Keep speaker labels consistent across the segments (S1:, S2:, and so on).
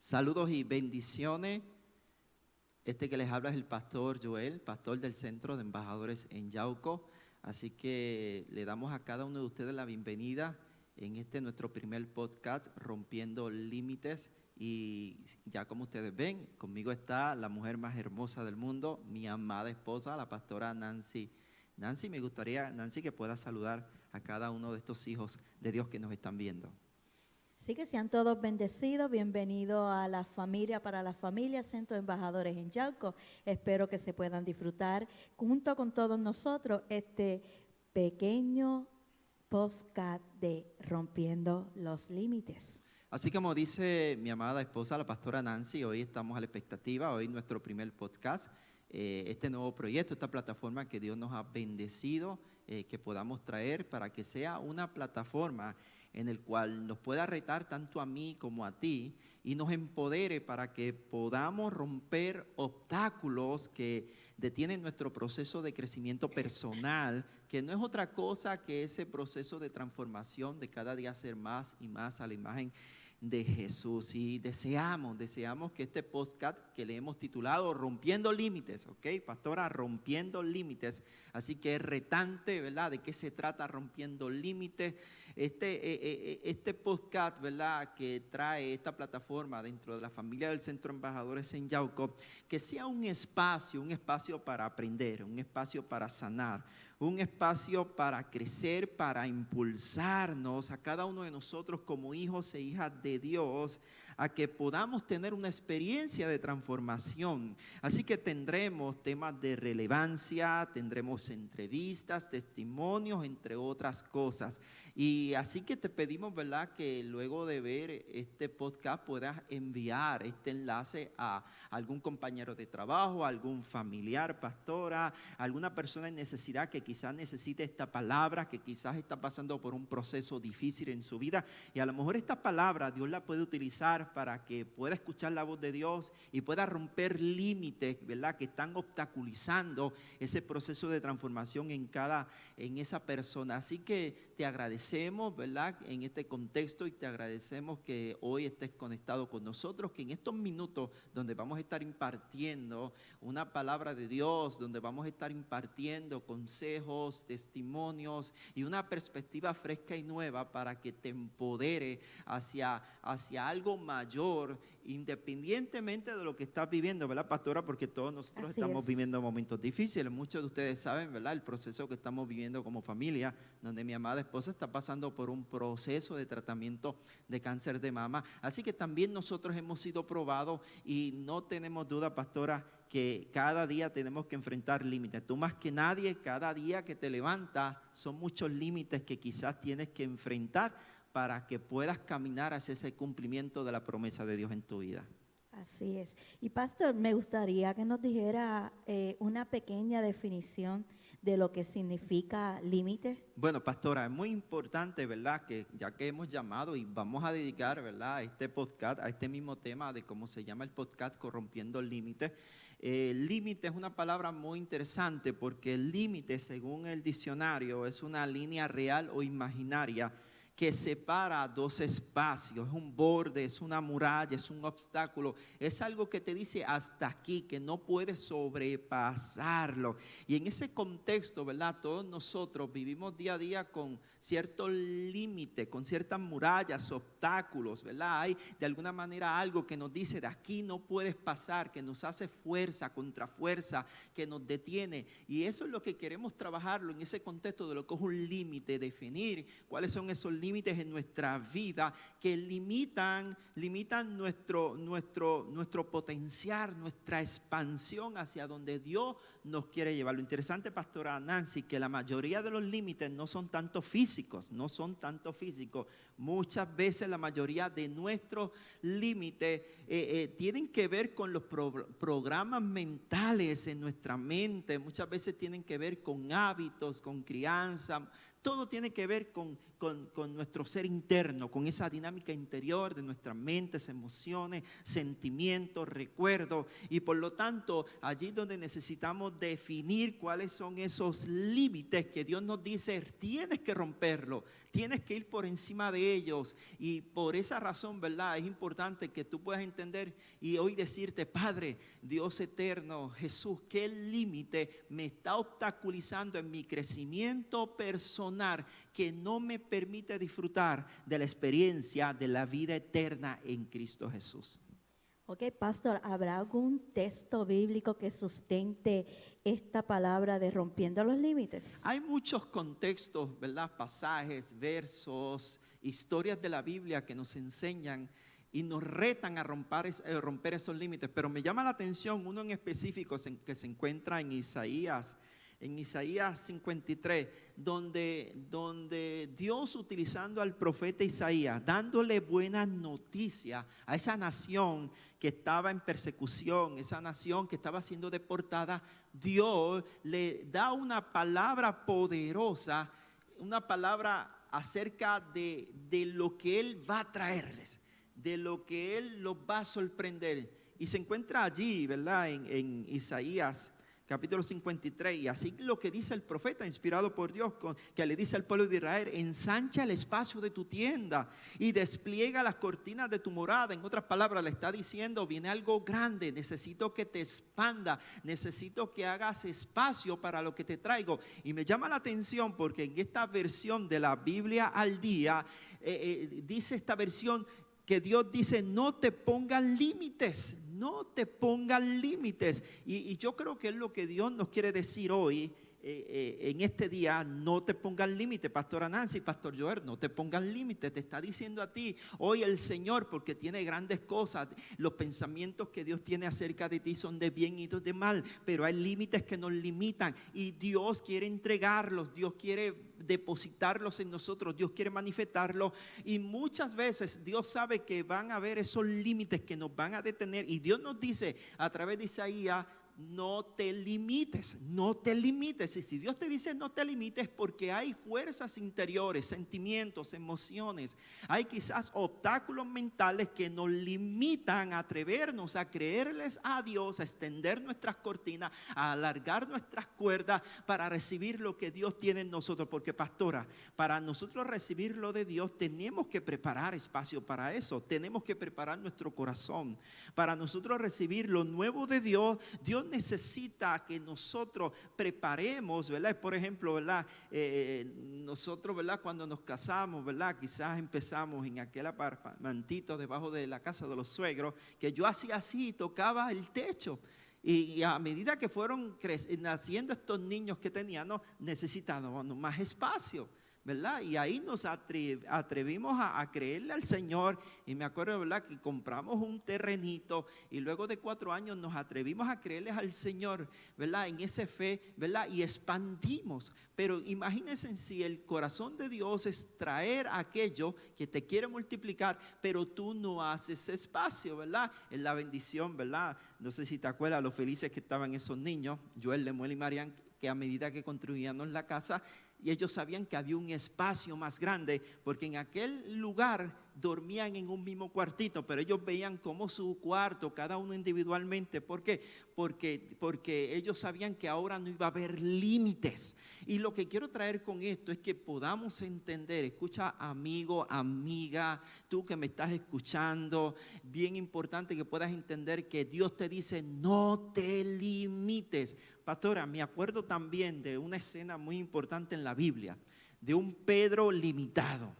S1: Saludos y bendiciones. Este que les habla es el pastor Joel, pastor del Centro de Embajadores en Yauco. Así que le damos a cada uno de ustedes la bienvenida en nuestro primer podcast, Rompiendo Límites. Y ya como ustedes ven, conmigo está la mujer más hermosa del mundo, mi amada esposa, la pastora Nancy. Nancy, me gustaría, Nancy, que puedas saludar a cada uno de estos hijos de Dios que nos están viendo.
S2: Así que sean todos bendecidos, bienvenidos a la familia, para la familia, Centro de Embajadores en Yauco. Espero que se puedan disfrutar junto con todos nosotros este pequeño podcast de Rompiendo los Límites.
S1: Así como dice mi amada esposa, la pastora Nancy, hoy estamos a la expectativa, hoy nuestro primer podcast, este nuevo proyecto, esta plataforma que Dios nos ha bendecido, que podamos traer para que sea una plataforma en el cual nos pueda retar tanto a mí como a ti y nos empodere para que podamos romper obstáculos que detienen nuestro proceso de crecimiento personal, que no es otra cosa que ese proceso de transformación de cada día ser más y más a la imagen de Jesús. Y deseamos que este podcast que le hemos titulado Rompiendo Límites, ¿ok? Pastora, Rompiendo Límites, así que es retante, ¿verdad? ¿De qué se trata Rompiendo Límites? Este podcast, ¿verdad? Que trae esta plataforma dentro de la familia del Centro de Embajadores en Yauco, que sea un espacio para aprender, un espacio para sanar, un espacio para crecer, para impulsarnos a cada uno de nosotros como hijos e hijas de Dios, a que podamos tener una experiencia de transformación. Así que tendremos temas de relevancia, tendremos entrevistas, testimonios, entre otras cosas. Y así que te pedimos, ¿verdad?, que luego de ver este podcast puedas enviar este enlace a algún compañero de trabajo, a algún familiar, pastora, a alguna persona en necesidad que quizás necesite esta palabra, que quizás está pasando por un proceso difícil en su vida. Y a lo mejor esta palabra Dios la puede utilizar para que pueda escuchar la voz de Dios y pueda romper límites, ¿verdad?, que están obstaculizando ese proceso de transformación en esa persona. Así que te agradecemos, ¿verdad?, en este contexto, y te agradecemos que hoy estés conectado con nosotros, que en estos minutos donde vamos a estar impartiendo una palabra de Dios, donde vamos a estar impartiendo consejos, testimonios y una perspectiva fresca y nueva para que te empodere hacia algo mayor, independientemente de lo que estás viviendo, ¿verdad, pastora? Porque todos nosotros estamos viviendo momentos difíciles. Muchos de ustedes saben, ¿verdad?, el proceso que estamos viviendo como familia, donde mi amada esposa está pasando por un proceso de tratamiento de cáncer de mama. Así que también nosotros hemos sido probados y no tenemos duda, pastora, que cada día tenemos que enfrentar límites. Tú más que nadie, cada día que te levantas, son muchos límites que quizás tienes que enfrentar para que puedas caminar hacia ese cumplimiento de la promesa de Dios en tu vida.
S2: Así es. Y pastor, me gustaría que nos dijera una pequeña definición de lo que significa límite.
S1: Bueno, pastora, es muy importante, ¿verdad?, que ya que hemos llamado y vamos a dedicar, ¿verdad?, este podcast a este mismo tema de cómo se llama el podcast, Corrompiendo Límites. Límite es una palabra muy interesante porque el límite, según el diccionario, es una línea real o imaginaria que separa dos espacios, es un borde, es una muralla, es un obstáculo, es algo que te dice hasta aquí, que no puedes sobrepasarlo. Y en ese contexto, ¿verdad?, todos nosotros vivimos día a día con ciertos límites, con ciertas murallas, obstáculos, ¿verdad? Hay de alguna manera algo que nos dice de aquí no puedes pasar, que nos hace fuerza contra fuerza, que nos detiene. Y eso es lo que queremos trabajarlo en ese contexto de lo que es un límite, definir cuáles son esos límites en nuestra vida que limitan nuestro potencial, nuestra expansión hacia donde Dios nos quiere llevar. Lo interesante, pastora Nancy, que la mayoría de los límites no son tanto físicos, Muchas veces la mayoría de nuestros límites tienen que ver con los programas mentales en nuestra mente, muchas veces tienen que ver con hábitos, con crianza. todo tiene que ver con nuestro ser interno, con esa dinámica interior de nuestras mentes, emociones, sentimientos, recuerdos. Y por lo tanto, allí donde necesitamos definir cuáles son esos límites que Dios nos dice, tienes que romperlo, tienes que ir por encima de ellos. Y por esa razón, ¿verdad? Es importante que tú puedas entender y hoy decirte: Padre, Dios eterno, Jesús, ¿qué límite me está obstaculizando en mi crecimiento personal que no me permite disfrutar de la experiencia de la vida eterna en Cristo Jesús?
S2: Ok, pastor, ¿habrá algún texto bíblico que sustente esta palabra de rompiendo los límites?
S1: Hay muchos contextos, ¿verdad? Pasajes, versos, historias de la Biblia que nos enseñan y nos retan a romper esos límites. Pero me llama la atención uno en específico que se encuentra en Isaías 53, donde Dios, utilizando al profeta Isaías, dándole buenas noticias a esa nación que estaba en persecución, esa nación que estaba siendo deportada, Dios le da una palabra poderosa, una palabra acerca de lo que Él va a traerles, de lo que Él los va a sorprender. Y se encuentra allí, ¿verdad? En Isaías capítulo 53, y así lo que dice el profeta inspirado por Dios, que le dice al pueblo de Israel: ensancha el espacio de tu tienda y despliega las cortinas de tu morada. En otras palabras, le está diciendo: viene algo grande, necesito que te expanda, necesito que hagas espacio para lo que te traigo. Y me llama la atención porque en esta versión de la Biblia al día, dice esta versión que Dios dice: no te pongan límites, no te pongan límites. Y yo creo que es lo que Dios nos quiere decir hoy, en este día: no te pongan límites. Pastora Nancy, Pastor Joel, no te pongan límites. Te está diciendo a ti hoy el Señor, porque tiene grandes cosas. Los pensamientos que Dios tiene acerca de ti son de bien y de mal, pero hay límites que nos limitan y Dios quiere entregarlos, Dios quiere depositarlos en nosotros, Dios quiere manifestarlos. Y muchas veces Dios sabe que van a haber esos límites que nos van a detener, y Dios nos dice a través de Isaías: no te limites, no te limites. Y si Dios te dice no te limites, porque hay fuerzas interiores, sentimientos, emociones, hay quizás obstáculos mentales que nos limitan a atrevernos a creerles a Dios, a extender nuestras cortinas, a alargar nuestras cuerdas para recibir lo que Dios tiene en nosotros. Porque, pastora, para nosotros recibir lo de Dios tenemos que preparar espacio para eso, tenemos que preparar nuestro corazón. Para nosotros recibir lo nuevo de Dios, Dios necesita que nosotros preparemos, ¿verdad? Por ejemplo, ¿verdad? Nosotros, ¿verdad? Cuando nos casamos, ¿verdad? Quizás empezamos en aquel apartamentito debajo de la casa de los suegros, que yo hacía así, tocaba el techo. Y a medida que fueron naciendo estos niños que teníamos, necesitábamos más espacio, ¿verdad? Y ahí nos atrevimos a creerle al Señor. Y me acuerdo, ¿verdad?, que compramos un terrenito y luego de 4 años nos atrevimos a creerles al Señor, ¿verdad?, en esa fe, ¿verdad? Y expandimos. Pero imagínense si el corazón de Dios es traer aquello que te quiere multiplicar, pero tú no haces espacio, ¿verdad? Es la bendición, ¿verdad? No sé si te acuerdas lo felices que estaban esos niños, Joel, Lemuel y Marian, que a medida que construíamos la casa, y ellos sabían que había un espacio más grande, porque en aquel lugar dormían en un mismo cuartito, pero ellos veían como su cuarto, cada uno individualmente. ¿Por qué? Porque ellos sabían que ahora no iba a haber límites. Y lo que quiero traer con esto es que podamos entender, escucha, amigo, amiga, tú que me estás escuchando, bien importante que puedas entender que Dios te dice: no te limites. Pastora, me acuerdo también de una escena muy importante en la Biblia, de un Pedro limitado,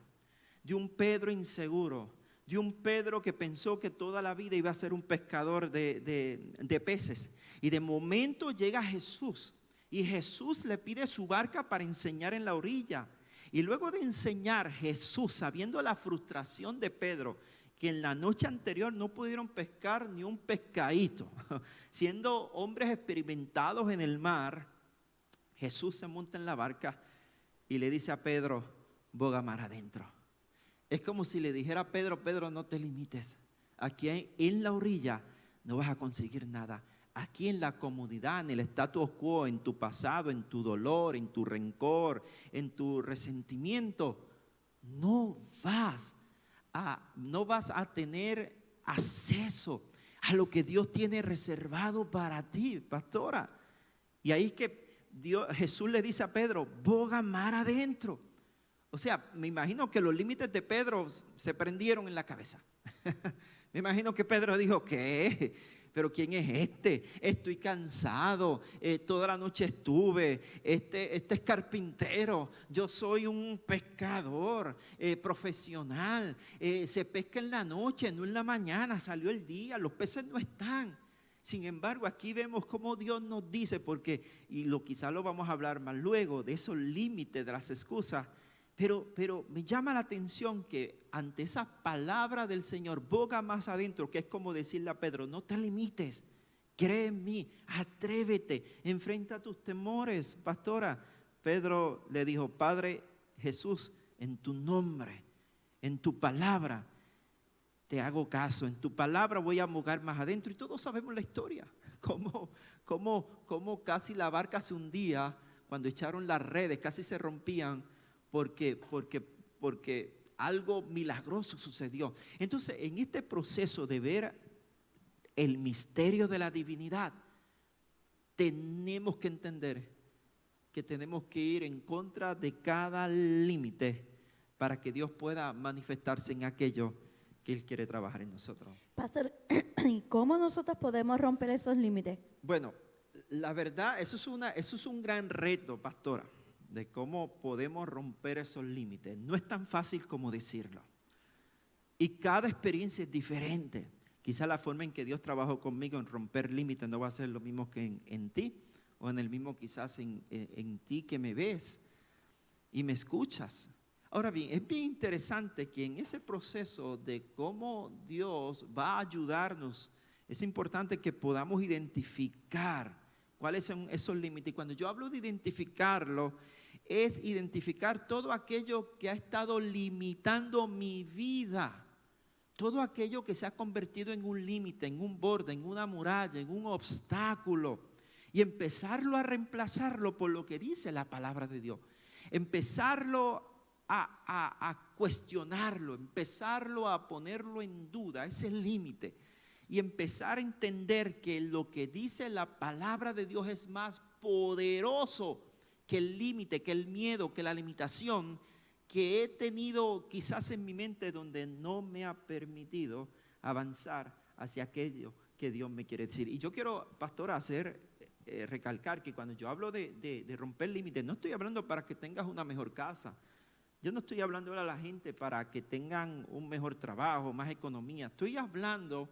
S1: de un Pedro inseguro, de un Pedro que pensó que toda la vida iba a ser un pescador de peces. Y de momento llega Jesús, y Jesús le pide su barca para enseñar en la orilla. Y luego de enseñar, Jesús, sabiendo la frustración de Pedro, que en la noche anterior no pudieron pescar ni un pescadito, siendo hombres experimentados en el mar, Jesús se monta en la barca y le dice a Pedro: boga mar adentro. Es como si le dijera a Pedro: Pedro, no te limites, aquí en la orilla no vas a conseguir nada, aquí en la comodidad, en el status quo, en tu pasado, en tu dolor, en tu rencor, en tu resentimiento, no vas a tener acceso a lo que Dios tiene reservado para ti, pastora. Y ahí que Jesús le dice a Pedro, boga mar adentro. O sea, me imagino que los límites de Pedro se prendieron en la cabeza. Me imagino que Pedro dijo, ¿qué? ¿Pero quién es este? Estoy cansado, toda la noche estuve, este es carpintero, yo soy un pescador profesional, se pesca en la noche, no en la mañana, salió el día, los peces no están. Sin embargo, aquí vemos cómo Dios nos dice, porque, quizás lo vamos a hablar más luego, de esos límites, de las excusas, pero me llama la atención que ante esa palabra del Señor, boga más adentro, que es como decirle a Pedro, no te limites, cree en mí, atrévete, enfrenta tus temores, pastora. Pedro le dijo, Padre Jesús, en tu nombre, en tu palabra, te hago caso, en tu palabra voy a bogar más adentro. Y todos sabemos la historia, cómo casi la barca se hundía cuando echaron las redes, casi se rompían, porque algo milagroso sucedió. Entonces, en este proceso de ver el misterio de la divinidad, tenemos que entender que tenemos que ir en contra de cada límite para que Dios pueda manifestarse en aquello que Él quiere trabajar en nosotros.
S2: Pastor, ¿y cómo nosotros podemos romper esos límites?
S1: Bueno, la verdad, eso es un gran reto, pastora, de cómo podemos romper esos límites. No es tan fácil como decirlo. Y cada experiencia es diferente. Quizá la forma en que Dios trabajó conmigo en romper límites no va a ser lo mismo que en ti, o en el mismo quizás en ti que me ves y me escuchas. Ahora bien, es bien interesante que en ese proceso de cómo Dios va a ayudarnos, es importante que podamos identificar cuáles son esos límites. Y cuando yo hablo de identificarlo, es identificar todo aquello que ha estado limitando mi vida, todo aquello que se ha convertido en un límite, en un borde, en una muralla, en un obstáculo, y empezarlo a reemplazarlo por lo que dice la palabra de Dios, empezarlo a cuestionarlo, empezarlo a ponerlo en duda, ese límite, y empezar a entender que lo que dice la palabra de Dios es más poderoso que el límite, que el miedo, que la limitación que he tenido quizás en mi mente, donde no me ha permitido avanzar hacia aquello que Dios me quiere decir. Y yo quiero, pastora, recalcar que cuando yo hablo de romper límites, no estoy hablando para que tengas una mejor casa. Yo no estoy hablando a la gente para que tengan un mejor trabajo, más economía. Estoy hablando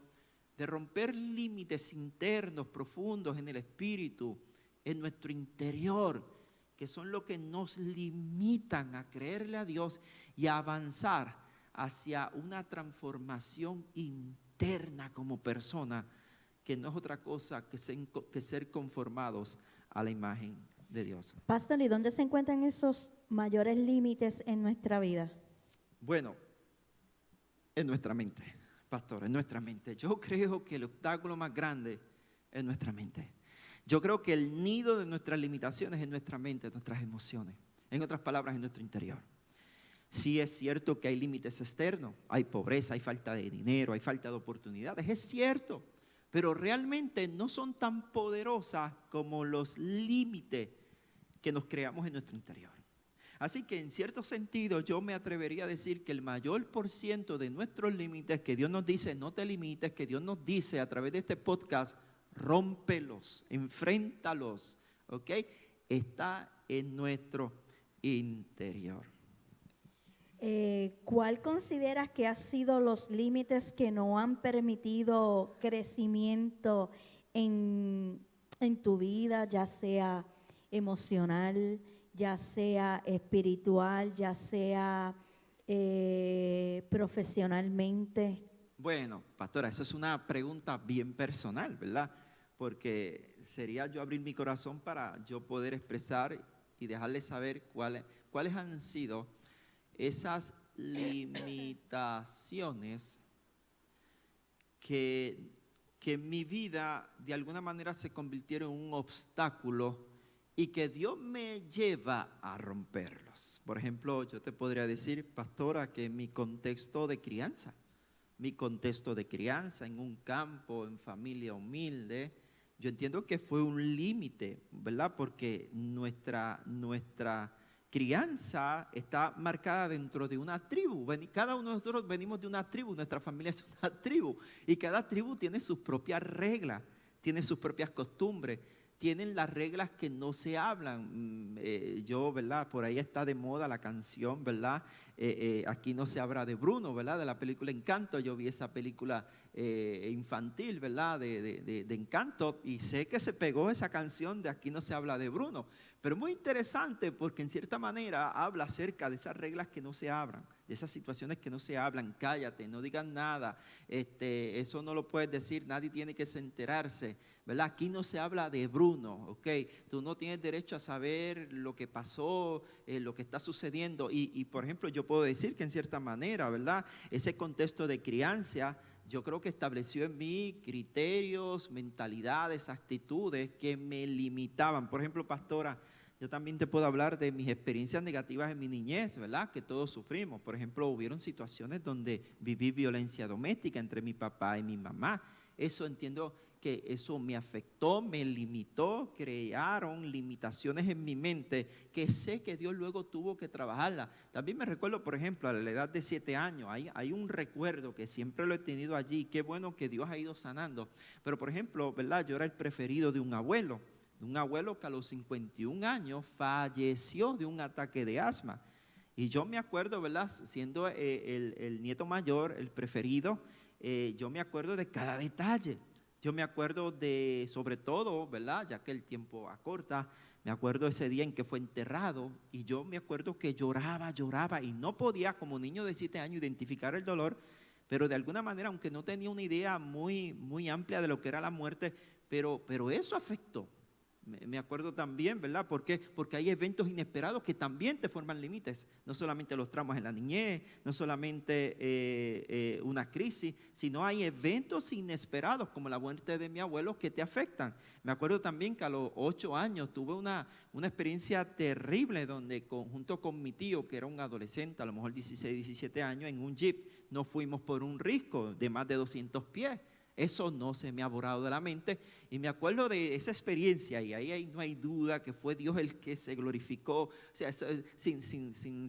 S1: de romper límites internos, profundos en el espíritu, en nuestro interior, que son lo que nos limitan a creerle a Dios y a avanzar hacia una transformación interna como persona, que no es otra cosa que ser conformados a la imagen de Dios.
S2: Pastor, ¿y dónde se encuentran esos mayores límites en nuestra vida?
S1: Bueno, en nuestra mente, pastor, en nuestra mente. Yo creo que el obstáculo más grande es nuestra mente. Yo creo que el nido de nuestras limitaciones es nuestra mente, nuestras emociones. En otras palabras, en nuestro interior. Sí es cierto que hay límites externos, hay pobreza, hay falta de dinero, hay falta de oportunidades, es cierto, pero realmente no son tan poderosas como los límites que nos creamos en nuestro interior. Así que en cierto sentido yo me atrevería a decir que el mayor % de nuestros límites que Dios nos dice, no te limites, que Dios nos dice a través de este podcast, rómpelos, enfréntalos, ¿ok? Está en nuestro interior.
S2: ¿Cuál consideras que han sido los límites que no han permitido crecimiento en tu vida, ya sea emocional, ya sea espiritual, ya sea profesionalmente?
S1: Bueno, pastora, esa es una pregunta bien personal, ¿verdad? Porque sería yo abrir mi corazón para yo poder expresar y dejarles saber cuáles han sido esas limitaciones que que mi vida de alguna manera se convirtiera en un obstáculo y que Dios me lleva a romperlos. Por ejemplo, yo te podría decir, pastora, que mi contexto de crianza en un campo, en familia humilde, yo entiendo que fue un límite, ¿verdad? Porque nuestra crianza está marcada dentro de una tribu. Cada uno de nosotros venimos de una tribu, nuestra familia es una tribu, y cada tribu tiene sus propias reglas, tiene sus propias costumbres, tienen las reglas que no se hablan. ¿Verdad? Por ahí está de moda la canción, ¿verdad? Aquí no se habla de Bruno, ¿verdad? De la película Encanto. Yo vi esa película infantil, ¿verdad? De Encanto, y sé que se pegó esa canción de Aquí no se habla de Bruno. Pero muy interesante porque en cierta manera habla acerca de esas reglas que no se hablan, de esas situaciones que no se hablan. Cállate, no digas nada, eso no lo puedes decir, nadie tiene que enterarse, ¿verdad? Aquí no se habla de Bruno, ¿ok? Tú no tienes derecho a saber lo que pasó, lo que está sucediendo. Y por ejemplo, yo puedo decir que en cierta manera, ¿verdad? Ese contexto de crianza, yo creo que estableció en mí criterios, mentalidades, actitudes que me limitaban. Por ejemplo, pastora, yo también te puedo hablar de mis experiencias negativas en mi niñez, ¿verdad? Que todos sufrimos. Por ejemplo, hubieron situaciones donde viví violencia doméstica entre mi papá y mi mamá. Eso entiendo que eso me afectó, me limitó, crearon limitaciones en mi mente que sé que Dios luego tuvo que trabajarla. También me recuerdo, por ejemplo, a la edad de 7 años, hay un recuerdo que siempre lo he tenido allí. Qué bueno que Dios ha ido sanando. Pero, por ejemplo, ¿verdad? Yo era el preferido de un abuelo que a los 51 años falleció de un ataque de asma. Y yo me acuerdo, ¿verdad? Siendo el nieto mayor, el preferido, yo me acuerdo de cada detalle. Yo me acuerdo de, sobre todo, ¿verdad? Ya que el tiempo acorta, me acuerdo ese día en que fue enterrado y yo me acuerdo que lloraba y no podía como niño de 7 años identificar el dolor, pero de alguna manera, aunque no tenía una idea muy amplia de lo que era la muerte, pero eso afectó. Me acuerdo también, ¿verdad? ¿Por qué? Porque hay eventos inesperados que también te forman límites. No solamente los traumas en la niñez, no solamente una crisis, sino hay eventos inesperados como la muerte de mi abuelo que te afectan. Me acuerdo también que a los 8 años tuve una experiencia terrible donde junto con mi tío, que era un adolescente, a lo mejor 16, 17 años, en un jeep, nos fuimos por un risco de más de 200 pies. Eso no se me ha borrado de la mente y me acuerdo de esa experiencia y ahí no hay duda que fue Dios el que se glorificó, o sea, sin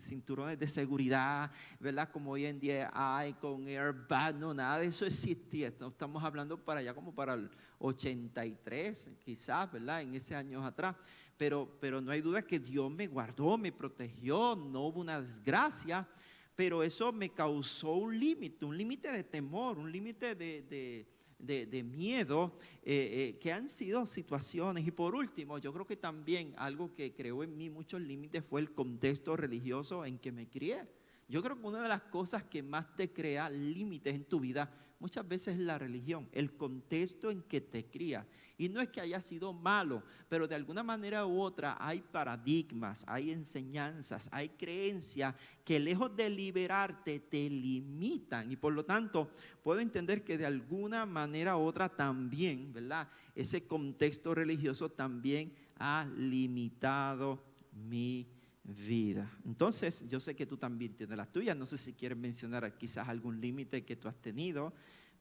S1: cinturones de seguridad, ¿verdad? Como hoy en día hay con airbag, no, nada de eso existía. Estamos hablando para allá como para el 83 quizás, ¿verdad? En ese años atrás. Pero no hay duda que Dios me guardó, me protegió, no hubo una desgracia. Pero eso me causó un límite de temor, un límite de miedo, que han sido situaciones. Y por último, yo creo que también algo que creó en mí muchos límites fue el contexto religioso en que me crié. Yo creo que una de las cosas que más te crea límites en tu vida muchas veces es la religión, el contexto en que te crías. Y no es que haya sido malo, pero de alguna manera u otra hay paradigmas, hay enseñanzas, hay creencias que lejos de liberarte te limitan. Y por lo tanto puedo entender que de alguna manera u otra también, ¿verdad? Ese contexto religioso también ha limitado mi vida. Entonces, yo sé que tú también tienes las tuyas. No sé si quieres mencionar quizás algún límite que tú has tenido,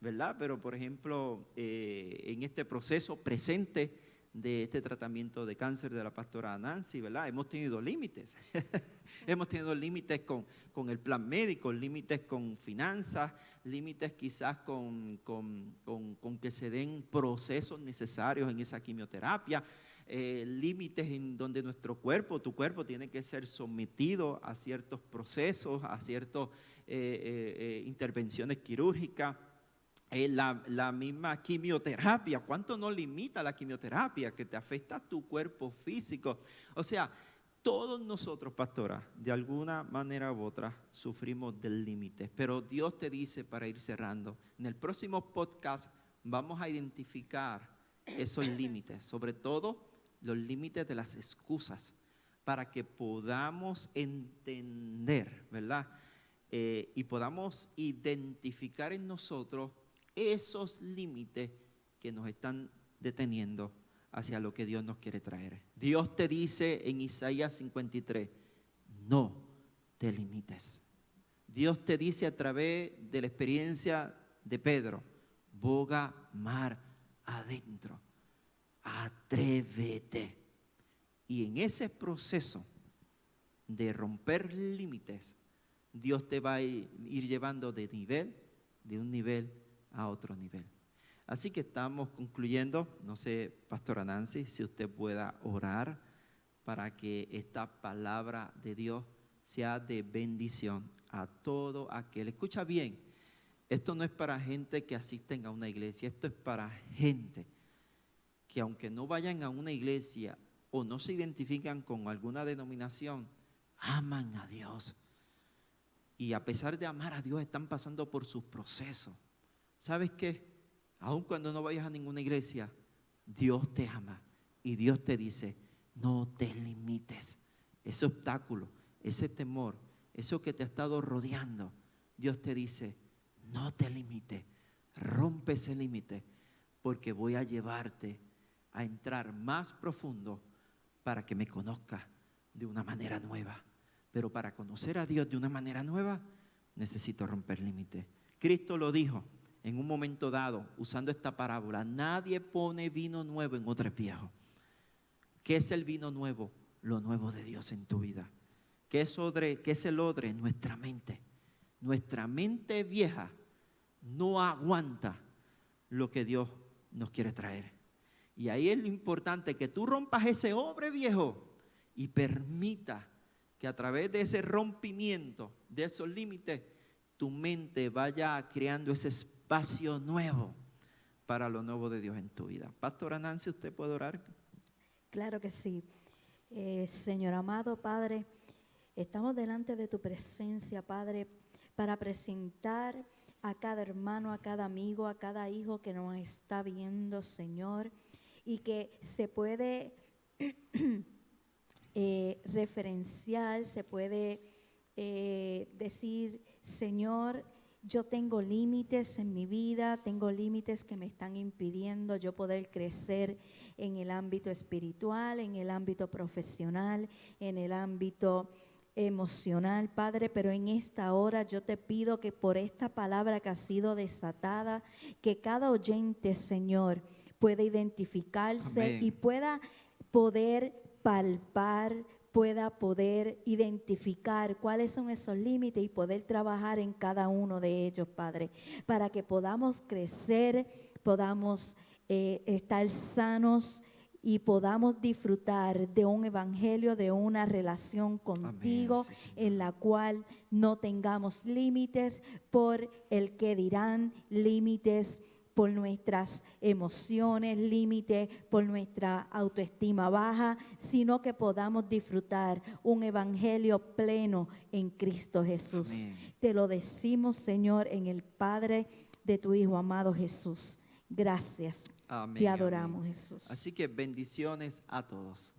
S1: ¿verdad? Pero, por ejemplo, en este proceso presente de este tratamiento de cáncer de la pastora Nancy, ¿verdad? Hemos tenido límites. Hemos tenido límites con el plan médico, límites con finanzas, límites quizás con que se den procesos necesarios en esa quimioterapia. Límites en donde tu cuerpo tiene que ser sometido a ciertos procesos, a ciertas intervenciones quirúrgicas. La misma quimioterapia, ¿cuánto no limita la quimioterapia que te afecta a tu cuerpo físico? O sea, todos nosotros, pastora, de alguna manera u otra sufrimos del límite, pero Dios te dice, para ir cerrando, en el próximo podcast vamos a identificar esos límites, sobre todo los límites de las excusas, para que podamos entender, ¿verdad? Y podamos identificar en nosotros esos límites que nos están deteniendo hacia lo que Dios nos quiere traer. Dios te dice en Isaías 53, no te limites. Dios te dice a través de la experiencia de Pedro, boga mar adentro, atrévete. Y en ese proceso de romper límites, Dios te va a ir llevando de un nivel a otro nivel. Así que estamos concluyendo. No sé, Pastora Nancy, si usted pueda orar para que esta palabra de Dios sea de bendición a todo aquel. Escucha bien, esto no es para gente que asisten a una iglesia, esto es para gente que aunque no vayan a una iglesia o no se identifican con alguna denominación, aman a Dios. Y a pesar de amar a Dios, están pasando por sus procesos. ¿Sabes qué? Aun cuando no vayas a ninguna iglesia, Dios te ama y Dios te dice, no te limites. Ese obstáculo, ese temor, eso que te ha estado rodeando, Dios te dice, no te limites, rompe ese límite, porque voy a llevarte a entrar más profundo para que me conozcas de una manera nueva. Pero para conocer a Dios de una manera nueva, necesito romper límites. Cristo lo dijo en un momento dado, usando esta parábola: nadie pone vino nuevo en odre viejo. ¿Qué es el vino nuevo? Lo nuevo de Dios en tu vida. ¿Qué es el odre? Nuestra mente. Nuestra mente vieja no aguanta lo que Dios nos quiere traer. Y ahí es lo importante, que tú rompas ese odre viejo y permita que a través de ese rompimiento, de esos límites, tu mente vaya creando ese espacio nuevo para lo nuevo de Dios en tu vida. Pastora Nancy, ¿usted puede orar?
S2: Claro que sí. Señor amado Padre, estamos delante de tu presencia, Padre, para presentar a cada hermano, a cada amigo, a cada hijo que nos está viendo, Señor, y que se puede referenciar, se puede decir, Señor, yo tengo límites en mi vida, tengo límites que me están impidiendo yo poder crecer en el ámbito espiritual, en el ámbito profesional, en el ámbito emocional, Padre, pero en esta hora yo te pido que por esta palabra que ha sido desatada, que cada oyente, Señor, pueda identificarse. Amén. Y pueda poder palpar, pueda poder identificar cuáles son esos límites y poder trabajar en cada uno de ellos, Padre, para que podamos crecer, podamos estar sanos y podamos disfrutar de un evangelio, de una relación contigo. Amén, sí, en la cual no tengamos límites por el que dirán, límites por nuestras emociones, límites por nuestra autoestima baja, sino que podamos disfrutar un evangelio pleno en Cristo Jesús. Amén. Te lo decimos, Señor, en el Padre de tu Hijo amado Jesús. Gracias. Amén. Te adoramos, amén. Jesús.
S1: Así que bendiciones a todos.